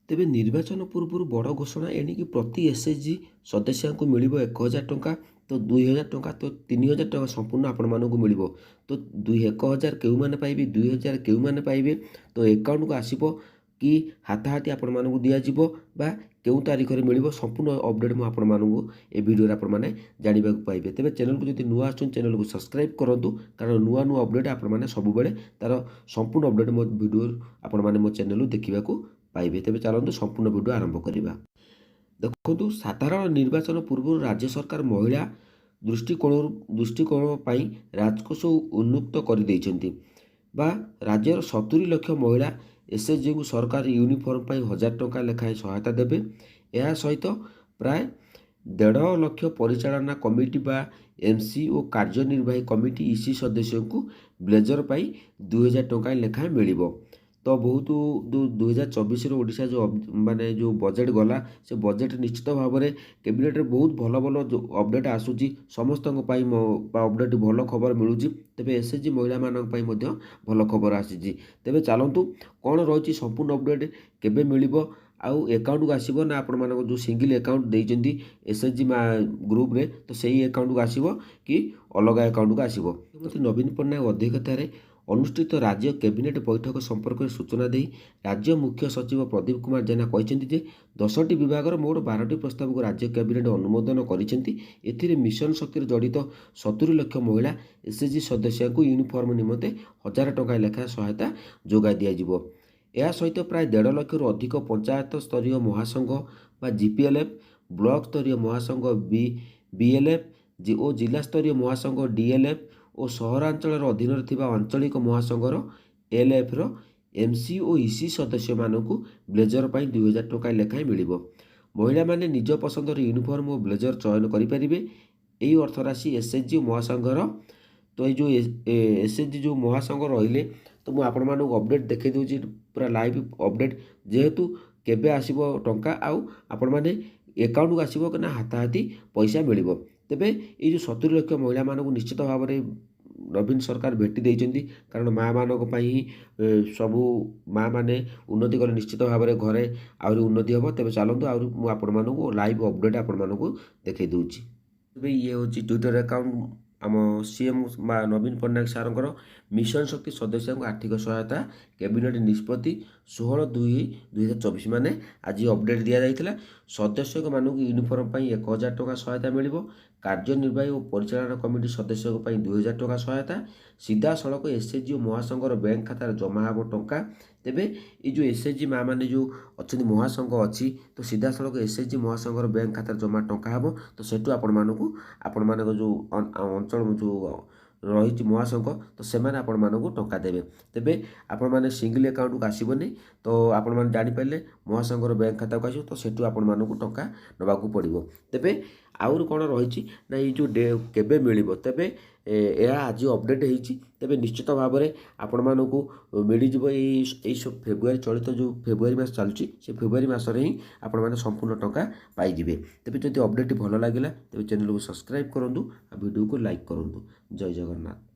ତେବେ ନିର୍ବାଚନ ପୂର୍ବରୁ ବଡ଼ ଘୋଷଣା ଏଣିକି ପ୍ରତି ଏସ୍ଏଚ୍ଜି ସଦସ୍ୟଙ୍କୁ ମିଳିବ 1000 ଟଙ୍କା। ତ 2000 ଟଙ୍କା ତ 3000 ଟଙ୍କା ସମ୍ପୂର୍ଣ୍ଣ ଆପଣମାନଙ୍କୁ ମିଳିବ। ତ 1000 କେଉଁମାନେ ପାଇବେ, 2000 କେଉଁମାନେ ପାଇବେ, ତ ଏକାଉଣ୍ଟକୁ ଆସିବ କି ହାତାହାତି ଆପଣମାନଙ୍କୁ ଦିଆଯିବ ବା କେଉଁ ତାରିଖରେ ମିଳିବ, ସମ୍ପୂର୍ଣ୍ଣ ଅପଡ଼େଟ୍ ମୁଁ ଆପଣମାନଙ୍କୁ ଏ ଭିଡ଼ିଓରେ ଆପଣମାନେ ଜାଣିବାକୁ ପାଇବେ। ତେବେ ଚ୍ୟାନେଲକୁ ଯଦି ନୂଆ ଆସୁଛନ୍ତି ଚ୍ୟାନେଲକୁ ସବସ୍କ୍ରାଇବ୍ କରନ୍ତୁ, କାରଣ ନୂଆ ନୂଆ ଅପଡ଼େଟ୍ ଆପଣମାନେ ସବୁବେଳେ ତାର ସମ୍ପୂର୍ଣ୍ଣ ଅପଡ଼େଟ୍ ମୋ ଭିଡ଼ିଓ ଆପଣମାନେ ମୋ ଚ୍ୟାନେଲରୁ ଦେଖିବାକୁ ପାଇବେ। ତେବେ ଚାଲନ୍ତୁ ସମ୍ପୂର୍ଣ୍ଣ ଭିଡ଼ିଓ ଆରମ୍ଭ କରିବା। ଦେଖନ୍ତୁ, ସାଧାରଣ ନିର୍ବାଚନ ପୂର୍ବରୁ ରାଜ୍ୟ ସରକାର ମହିଳା ଦୃଷ୍ଟିକୋଣ ପାଇଁ ରାଜକୋଷ ଉନ୍ମୁକ୍ତ କରିଦେଇଛନ୍ତି ବା ରାଜ୍ୟର 70 ଲକ୍ଷ ମହିଳା ଏସ୍ଏଚ୍ଜିଙ୍କୁ ସରକାର ୟୁନିଫର୍ମ ପାଇଁ 1000 ଟଙ୍କା ଲେଖାଏଁ ସହାୟତା ଦେବେ। ଏହା ସହିତ ପ୍ରାୟ 1.5 ଲକ୍ଷ ପରିଚାଳନା କମିଟି ବା ଏମ୍ସି ଓ କାର୍ଯ୍ୟନିର୍ବାହୀ କମିଟି ଇସି ସଦସ୍ୟଙ୍କୁ ବ୍ଲେଜର ପାଇଁ 2000 ଟଙ୍କା ଲେଖାଏଁ ମିଳିବ। ତ ବହୁତ 2024ର ଓଡ଼ିଶା ମାନେ ଯେଉଁ ବଜେଟ୍ ଗଲା, ସେ ବଜେଟ୍ ନିଶ୍ଚିତ ଭାବରେ କ୍ୟାବିନେଟ୍ରେ ବହୁତ ଭଲ ଭଲ ଯେଉଁ ଅପଡ଼େଟ୍ ଆସୁଛି ସମସ୍ତଙ୍କ ପାଇଁ ବା ଅପଡ଼େଟ୍ ଭଲ ଖବର ମିଳୁଛି। ତେବେ ଏସ୍ଏଚ୍ଜି ମହିଳାମାନଙ୍କ ପାଇଁ ମଧ୍ୟ ଭଲ ଖବର ଆସିଛି। ତେବେ ଚାଲନ୍ତୁ କ'ଣ ରହିଛି ସମ୍ପୂର୍ଣ୍ଣ ଅପଡ଼େଟ୍, କେବେ ମିଳିବ, ଆଉ ଏକାଉଣ୍ଟକୁ ଆସିବ ନା ଆପଣମାନଙ୍କ ଯେଉଁ ସିଙ୍ଗିଲ୍ ଆକାଉଣ୍ଟ ଦେଇଛନ୍ତି ଏସ୍ଏଚ୍ଜି ଗ୍ରୁପ୍ରେ, ତ ସେଇ ଆକାଉଣ୍ଟକୁ ଆସିବ କି ଅଲଗା ଆକାଉଣ୍ଟକୁ ଆସିବ। ମୁଖ୍ୟମନ୍ତ୍ରୀ ନବୀନ ପଟ୍ଟନାୟକ ଅଧ୍ୟକ୍ଷତାରେ ଅନୁଷ୍ଠିତ ରାଜ୍ୟ କ୍ୟାବିନେଟ୍ ବୈଠକ ସମ୍ପର୍କରେ ସୂଚନା ଦେଇ ରାଜ୍ୟ ମୁଖ୍ୟ ସଚିବ ପ୍ରଦୀପ କୁମାର ଜେନା କହିଛନ୍ତି ଯେ 10ଟି ବିଭାଗର ମୋଟ 12ଟି ପ୍ରସ୍ତାବକୁ ରାଜ୍ୟ କ୍ୟାବିନେଟ୍ ଅନୁମୋଦନ କରିଛନ୍ତି। ଏଥିରେ ମିଶନ ଶକ୍ତିରେ ଜଡ଼ିତ 70 ଲକ୍ଷ ମହିଳା ଏସ୍ଏଚ୍ଜି ସଦସ୍ୟଙ୍କୁ ୟୁନିଫର୍ମ ନିମନ୍ତେ 1000 ଟଙ୍କା ଲେଖାଏଁ ସହାୟତା ଯୋଗାଇ ଦିଆଯିବ। ଏହା ସହିତ ପ୍ରାୟ 1.5 ଲକ୍ଷରୁ ଅଧିକ ପଞ୍ଚାୟତ ସ୍ତରୀୟ ମହାସଂଘ ବା ଜିପିଏଲ୍ଏଫ୍, ବ୍ଲକ ସ୍ତରୀୟ ମହାସଂଘ ବିଏଲ୍ଏଫ୍ ଓ ଜିଲ୍ଲା ସ୍ତରୀୟ ମହାସଂଘ ଡିଏଲ୍ଏଫ୍ ଓ ସହରାଞ୍ଚଳର ଅଧୀନରେ ଥିବା ଆଞ୍ଚଳିକ ମହାସଂଘର ଏଲ୍ଏଫ୍ର ଏମ୍ସି ଓ ଇସି ସଦସ୍ୟମାନଙ୍କୁ ବ୍ଲେଜର ପାଇଁ 2000 ଟଙ୍କା ଲେଖାଏଁ ମିଳିବ। ମହିଳାମାନେ ନିଜ ପସନ୍ଦର ୟୁନିଫର୍ମ ଓ ବ୍ଲେଜର ଚୟନ କରିପାରିବେ। ଏହି ଅର୍ଥରାଶି ଏସ୍ଏଚ୍ଜି ମହାସଂଘର, ତ ଏଇ ଯେଉଁ ଏସ୍ଏଚ୍ଜି ଯେଉଁ ମହାସଂଘ ରହିଲେ, ତ ମୁଁ ଆପଣମାନଙ୍କୁ ଅପଡ଼େଟ୍ ଦେଖାଇ ଦେଉଛି, ପୁରା ଲାଇଭ୍ ଅପଡ଼େଟ୍, ଯେହେତୁ କେବେ ଆସିବ ଟଙ୍କା ଆଉ ଆପଣମାନେ ଏକାଉଣ୍ଟକୁ ଆସିବ କି ନା ହାତାହାତି ପଇସା ମିଳିବ। ତେବେ ଏଇ ଯେଉଁ 70 ଲକ୍ଷ ମହିଳାମାନଙ୍କୁ ନିଶ୍ଚିତ ଭାବରେ ନବୀନ ସରକାର ଭେଟି ଦେଇଛନ୍ତି, କାରଣ ମାଆମାନଙ୍କ ପାଇଁ ହିଁ ସବୁ ମାଆମାନେ ଉନ୍ନତି କଲେ ନିଶ୍ଚିତ ଭାବରେ ଘରେ ଆହୁରି ଉନ୍ନତି ହେବ। ତେବେ ଚାଲନ୍ତୁ ଆହୁରି ମୁଁ ଆପଣମାନଙ୍କୁ ଲାଇଭ୍ ଅପଡ଼େଟ୍ ଆପଣମାନଙ୍କୁ ଦେଖାଇ ଦେଉଛି। ତେବେ ଇଏ ହେଉଛି ଟ୍ୱିଟର ଆକାଉଣ୍ଟ ଆମ ସିଏମ୍ ବା ନବୀନ ପଟ୍ଟନାୟକ ସାର୍ଙ୍କର ମିଶନ ଶକ୍ତି ସଦସ୍ୟଙ୍କୁ ଆର୍ଥିକ ସହାୟତା କ୍ୟାବିନେଟ୍ ନିଷ୍ପତ୍ତି 16/2/2024 ମାନେ ଆଜି ଅପଡ଼େଟ୍ ଦିଆଯାଇଥିଲା। ସଦସ୍ୟମାନଙ୍କୁ ୟୁନିଫର୍ମ ପାଇଁ 1000 ଟଙ୍କା ସହାୟତା ମିଳିବ। କାର୍ଯ୍ୟନିର୍ବାହୀ ଓ ପରିଚାଳନା କମିଟି ସଦସ୍ୟଙ୍କ ପାଇଁ 2000 ଟଙ୍କା ସହାୟତା ସିଧାସଳଖ ଏସ୍ଏଚ୍ଜି ଓ ମହାସଂଘର ବ୍ୟାଙ୍କ ଖାତାରେ ଜମା ହେବ ଟଙ୍କା। ତେବେ ଏଇ ଯେଉଁ ଏସ୍ଏଚ୍ଜି ମାଆମାନେ ଯେଉଁ ଅଛନ୍ତି, ମହାସଂଘ ଅଛି, ତ ସିଧାସଳଖ ଏସ୍ଏଚ୍ଜି ମହାସଂଘର ବ୍ୟାଙ୍କ ଖାତାରେ ଜମା ଟଙ୍କା ହେବ। ତ ସେଠୁ ଆପଣମାନଙ୍କ ଯେଉଁ ଅଞ୍ଚଳ ଯେଉଁ ରହିଛି ମହାସଂଘ, ତ ସେମାନେ ଆପଣମାନଙ୍କୁ ଟଙ୍କା ଦେବେ। ତେବେ ଆପଣମାନେ ସିଙ୍ଗିଲ୍ ଆକାଉଣ୍ଟକୁ ଆସିବନି, ତ ଆପଣମାନେ ଜାଣିପାରିଲେ ମହାସଂଘର ବ୍ୟାଙ୍କ ଖାତାକୁ ଆସିବ, ତ ସେଠୁ ଆପଣମାନଙ୍କୁ ଟଙ୍କା ନେବାକୁ ପଡ଼ିବ। ତେବେ ଆହୁରି କ'ଣ ରହିଛି ନା ଏଇ ଯେଉଁ କେବେ ମିଳିବ, ତେବେ ଏହା ଆଜି ଅପଡ଼େଟ୍ ହେଇଛି। ତେବେ ନିଶ୍ଚିତ ଭାବରେ ଆପଣମାନଙ୍କୁ ମିଳିଯିବ ଏଇ ଫେବୃଆରୀ, ଚଳିତ ଯେଉଁ ଫେବୃଆରୀ ମାସ ଚାଲୁଛି, ସେ ଫେବୃଆରୀ ମାସରେ ହିଁ ଆପଣମାନେ ସମ୍ପୂର୍ଣ୍ଣ ଟଙ୍କା ପାଇଯିବେ। ତେବେ ଯଦି ଅପଡ଼େଟ୍ ଭଲ ଲାଗିଲା ତେବେ ଚ୍ୟାନେଲକୁ ସବସ୍କ୍ରାଇବ୍ କରନ୍ତୁ ଆଉ ଭିଡ଼ିଓକୁ ଲାଇକ୍ କରନ୍ତୁ। ଜୟ ଜଗନ୍ନାଥ।